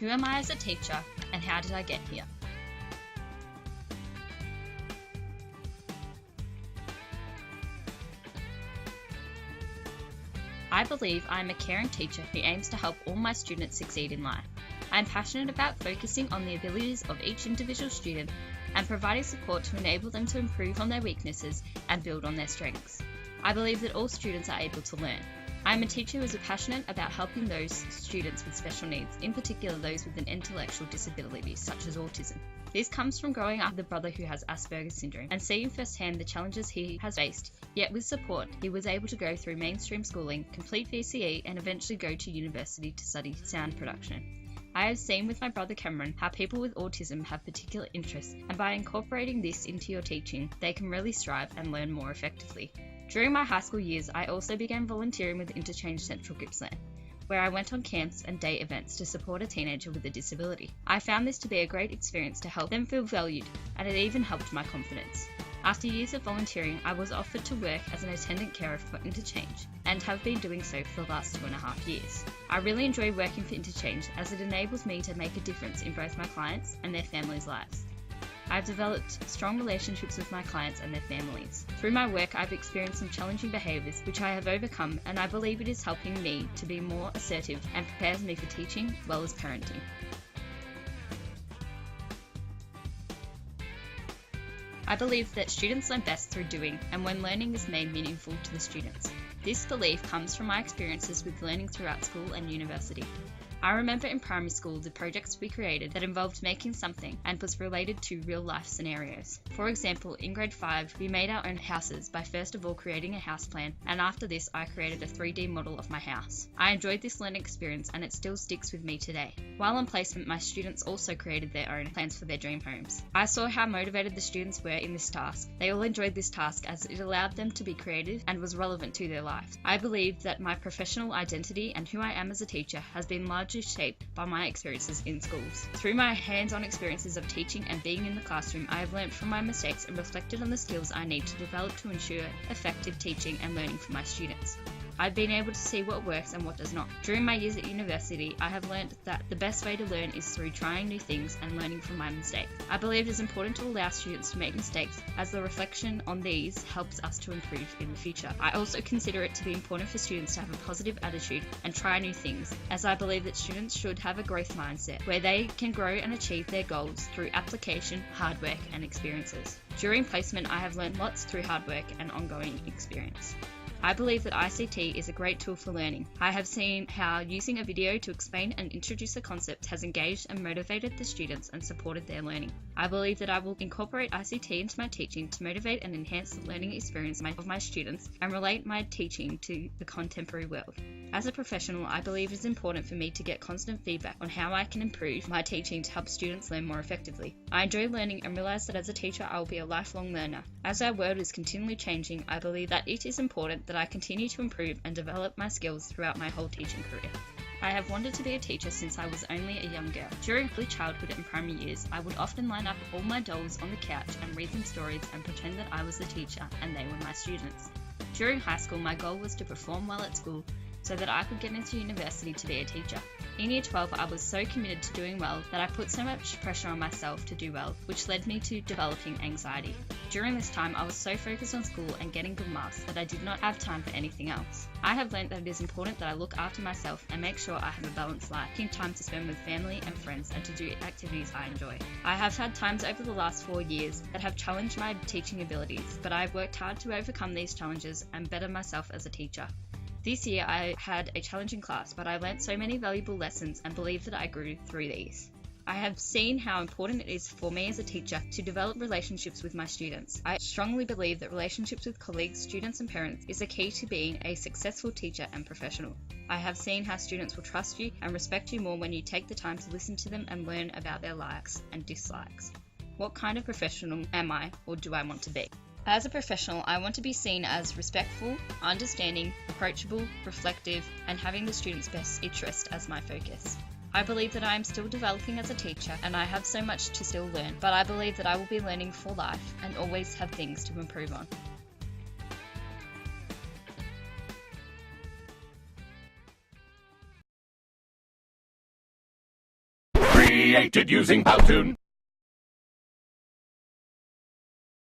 Who am I as a teacher, and how did I get here? I believe I am a caring teacher who aims to help all my students succeed in life. I am passionate about focusing on the abilities of each individual student and providing support to enable them to improve on their weaknesses and build on their strengths. I believe that all students are able to learn. I am a teacher who is passionate about helping those students with special needs, in particular those with an intellectual disability such as autism. This comes from growing up with a brother who has Asperger's syndrome and seeing firsthand the challenges he has faced. Yet with support, he was able to go through mainstream schooling, complete VCE, and eventually go to university to study sound production. I have seen with my brother Cameron how people with autism have particular interests, and by incorporating this into your teaching, they can really strive and learn more effectively. During my high school years, I also began volunteering with Interchange Central Gippsland, where I went on camps and day events to support a teenager with a disability. I found this to be a great experience to help them feel valued, and it even helped my confidence. After years of volunteering, I was offered to work as an attendant carer for Interchange, and have been doing so for the last 2.5 years. I really enjoy working for Interchange as it enables me to make a difference in both my clients and their families' lives. I've developed strong relationships with my clients and their families. Through my work, I've experienced some challenging behaviours which I have overcome, and I believe it is helping me to be more assertive and prepares me for teaching as well as parenting. I believe that students learn best through doing, and when learning is made meaningful to the students. This belief comes from my experiences with learning throughout school and university. I remember in primary school the projects we created that involved making something and was related to real life scenarios. For example, in grade 5 we made our own houses by first of all creating a house plan, and after this I created a 3D model of my house. I enjoyed this learning experience and it still sticks with me today. While on placement, my students also created their own plans for their dream homes. I saw how motivated the students were in this task. They all enjoyed this task as it allowed them to be creative and was relevant to their lives. I believe that my professional identity and who I am as a teacher has been largely shaped by my experiences in schools. Through my hands-on experiences of teaching and being in the classroom, I have learned from my mistakes and reflected on the skills I need to develop to ensure effective teaching and learning for my students. I've been able to see what works and what does not. During my years at university, I have learned that the best way to learn is through trying new things and learning from my mistakes. I believe it is important to allow students to make mistakes, as the reflection on these helps us to improve in the future. I also consider it to be important for students to have a positive attitude and try new things, as I believe that students should have a growth mindset where they can grow and achieve their goals through application, hard work, and experiences. During placement, I have learned lots through hard work and ongoing experience. I believe that ICT is a great tool for learning. I have seen how using a video to explain and introduce a concept has engaged and motivated the students and supported their learning. I believe that I will incorporate ICT into my teaching to motivate and enhance the learning experience of my students and relate my teaching to the contemporary world. As a professional, I believe it is important for me to get constant feedback on how I can improve my teaching to help students learn more effectively. I enjoy learning and realise that as a teacher I will be a lifelong learner. As our world is continually changing, I believe that it is important that I continue to improve and develop my skills throughout my whole teaching career. I have wanted to be a teacher since I was only a young girl. During early childhood and primary years, I would often line up all my dolls on the couch and read them stories and pretend that I was the teacher and they were my students. During high school, my goal was to perform well at school so that I could get into university to be a teacher. In Year 12, I was so committed to doing well that I put so much pressure on myself to do well, which led me to developing anxiety. During this time, I was so focused on school and getting good marks that I did not have time for anything else. I have learned that it is important that I look after myself and make sure I have a balanced life, taking time to spend with family and friends and to do activities I enjoy. I have had times over the last 4 years that have challenged my teaching abilities, but I have worked hard to overcome these challenges and better myself as a teacher. This year I had a challenging class, but I learnt so many valuable lessons and believe that I grew through these. I have seen how important it is for me as a teacher to develop relationships with my students. I strongly believe that relationships with colleagues, students and parents is the key to being a successful teacher and professional. I have seen how students will trust you and respect you more when you take the time to listen to them and learn about their likes and dislikes. What kind of professional am I, or do I want to be? As a professional, I want to be seen as respectful, understanding, approachable, reflective, and having the student's best interest as my focus. I believe that I am still developing as a teacher and I have so much to still learn, but I believe that I will be learning for life and always have things to improve on. created using Powtoon.